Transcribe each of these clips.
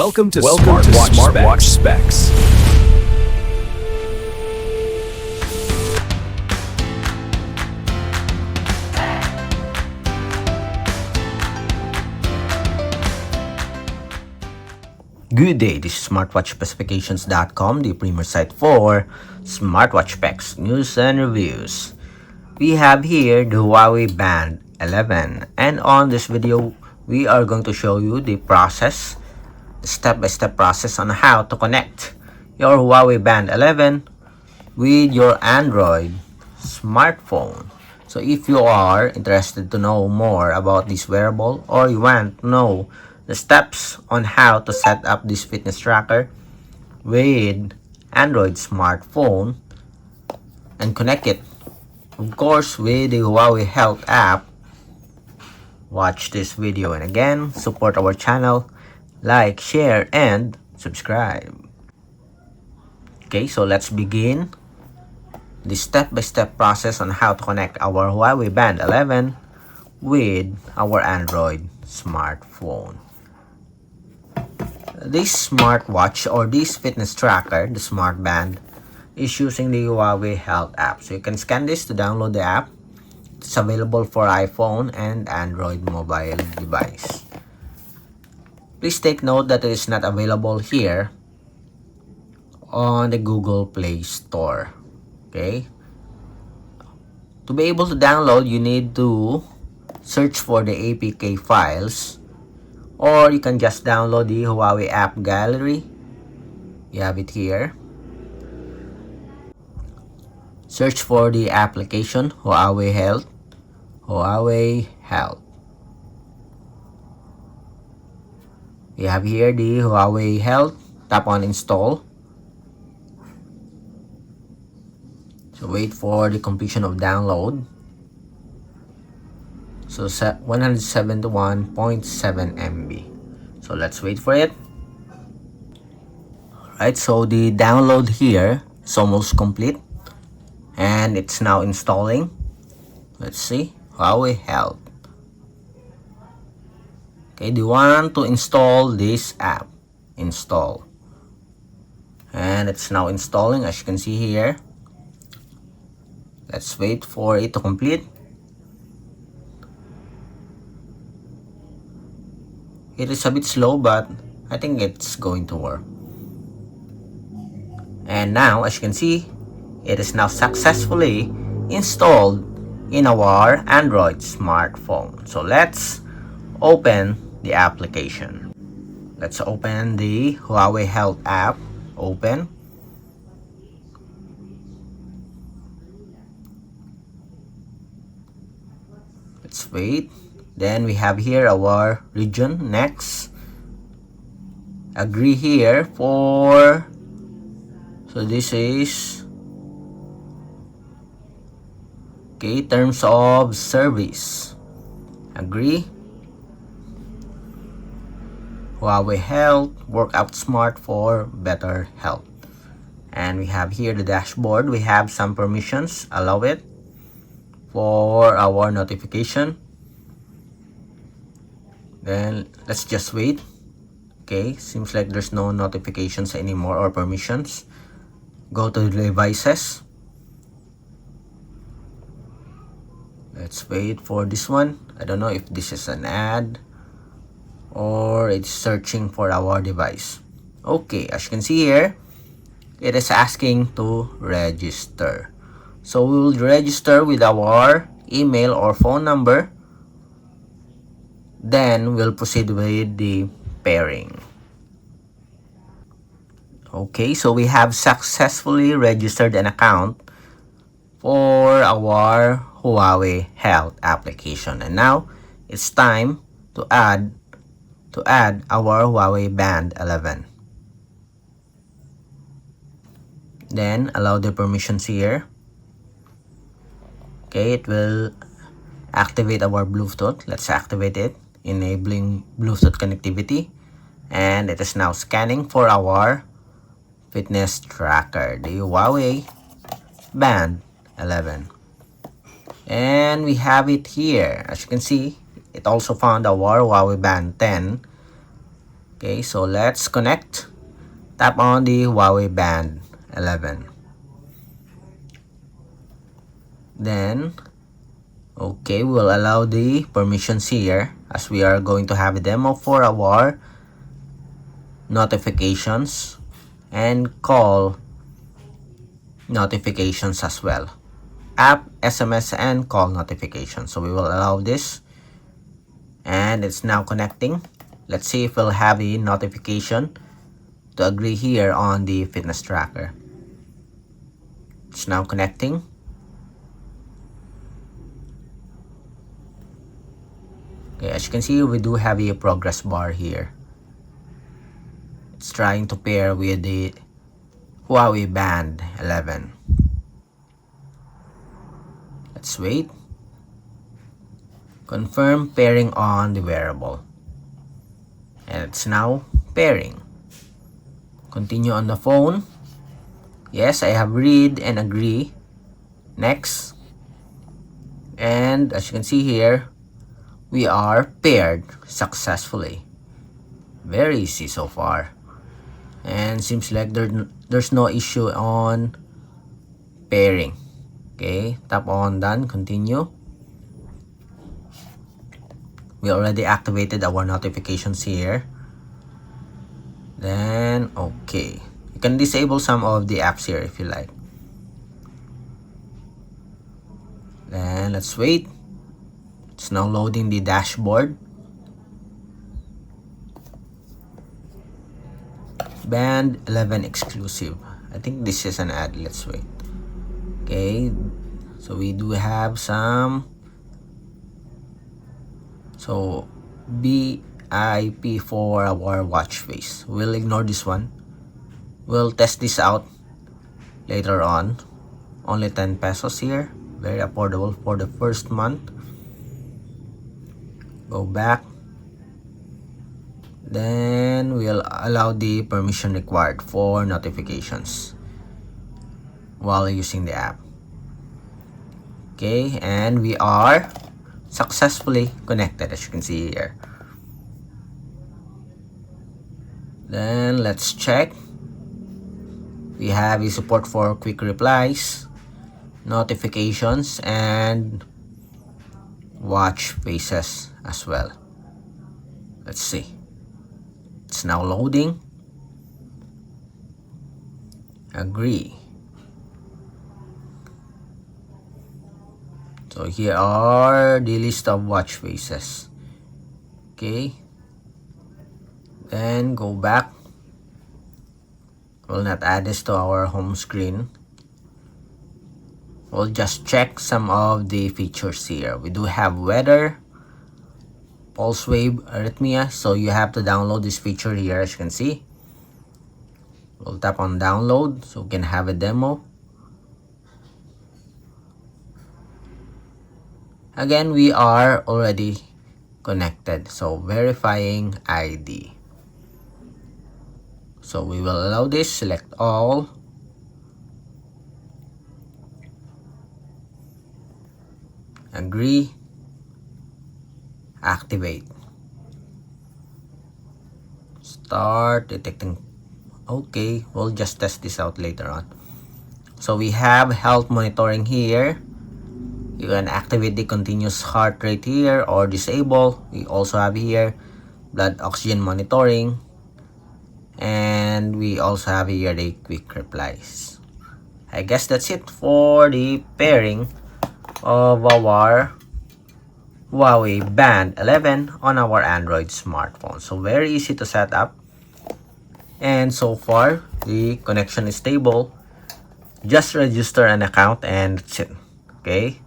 Welcome to Smartwatch Specs. Good day, this is smartwatchspecifications.com, the premier site for smartwatch specs, news and reviews. We have here the Huawei Band 11, and on this video we are going to show you the step-by-step process on how to connect your Huawei Band 11 with your Android smartphone. So if you are interested to know more about this wearable, or you want to know the steps on how to set up this fitness tracker with Android smartphone and connect it, of course, with the Huawei Health app, watch this video. And again, support our channel, like, share, and subscribe. Okay, so let's begin the step-by-step process on how to connect our Huawei Band 11 with our Android smartphone. This smartwatch, or this fitness tracker, the Smart Band, is using the Huawei Health app. So you can scan this to download the app. It's available for iPhone and Android mobile device. Please take note that it is not available here on the Google Play Store. Okay? To be able to download, you need to search for the APK files, or you can just download the Huawei app gallery. You have it here. Search for the application Huawei Health. You have here the Huawei Health. Tap on install. So wait for the completion of download. So 171.7 MB. So let's wait for it. Alright, so the download here is almost complete, and it's now installing. Let's see, Huawei Health. Okay, do you want to install this app? Install. And it's now installing, as you can see here. Let's wait for it to complete. It is a bit slow, but I think it's going to work. And now, as you can see, it is now successfully installed in our Android smartphone. So let's open the application. Let's open the Huawei Health app. Open. Let's wait. Then we have here our region. Next, agree here for, so this is, okay, terms of service. Agree. Huawei Health, workout smart for better health. And we have here the dashboard. We have some permissions. Allow it for our notification. Then let's just wait. Okay, seems like there's no notifications anymore or permissions. Go to the devices. Let's wait for this one. I don't know if this is an ad or it's searching for our device. Okay, as you can see here, it is asking to register. So we will register with our email or phone number. Then we'll proceed with the pairing. Okay, so we have successfully registered an account for our Huawei Health application. And now it's time to add our Huawei Band 11. Then allow the permissions here. Okay, it will activate our Bluetooth. Let's activate it, enabling Bluetooth connectivity. And it is now scanning for our fitness tracker, the Huawei Band 11. And we have it here. As you can see, it also found our Huawei Band 10. Okay, so let's connect. Tap on the Huawei Band 11. Then, okay, we'll allow the permissions here as we are going to have a demo for our notifications and call notifications as well. App, SMS, and call notifications. So we will allow this. And it's now connecting. Let's see if we'll have a notification to agree here on the fitness tracker. It's now connecting. Okay, as you can see, we do have a progress bar here. It's trying to pair with the Huawei Band 11. Let's wait. Confirm pairing on the wearable. And it's now pairing. Continue on the phone. Yes, I have read and agree. Next. And as you can see here, we are paired successfully. Very easy so far. And seems like there's no issue on pairing. Okay, tap on done, continue. We already activated our notifications here. Then, okay. You can disable some of the apps here if you like. Then, let's wait. It's now loading the dashboard. Band 11 exclusive. I think this is an ad. Let's wait. Okay. So, we do have some. So, BIP for our watch face. We'll ignore this one. We'll test this out later on. Only 10 pesos here. Very affordable for the first month. Go back. Then we'll allow the permission required for notifications while using the app. Okay, and we are successfully connected, as you can see here. Then let's check. We have a support for quick replies, notifications, and watch faces as well. Let's see. It's now loading. Agree. So here are the list of watch faces. Okay. Then go back. We'll not add this to our home screen. We'll just check some of the features here. We do have weather, pulse wave, arrhythmia. So you have to download this feature here, as you can see. We'll tap on download so we can have a demo. Again, we are already connected. So verifying ID. So we will allow this, select all. Agree. Activate. Start detecting. Okay, we'll just test this out later on. So we have health monitoring here. You can activate the continuous heart rate here or disable. We also have here blood oxygen monitoring. And we also have here the quick replies. I guess that's it for the pairing of our Huawei Band 11 on our Android smartphone. So very easy to set up. And so far, the connection is stable. Just register an account and that's it. Okay.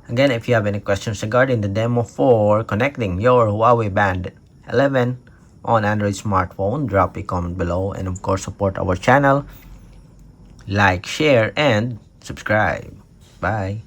Again, if you have any questions regarding the demo for connecting your Huawei Band 11 on Android smartphone, drop a comment below, and of course support our channel. Like, share, and subscribe. Bye.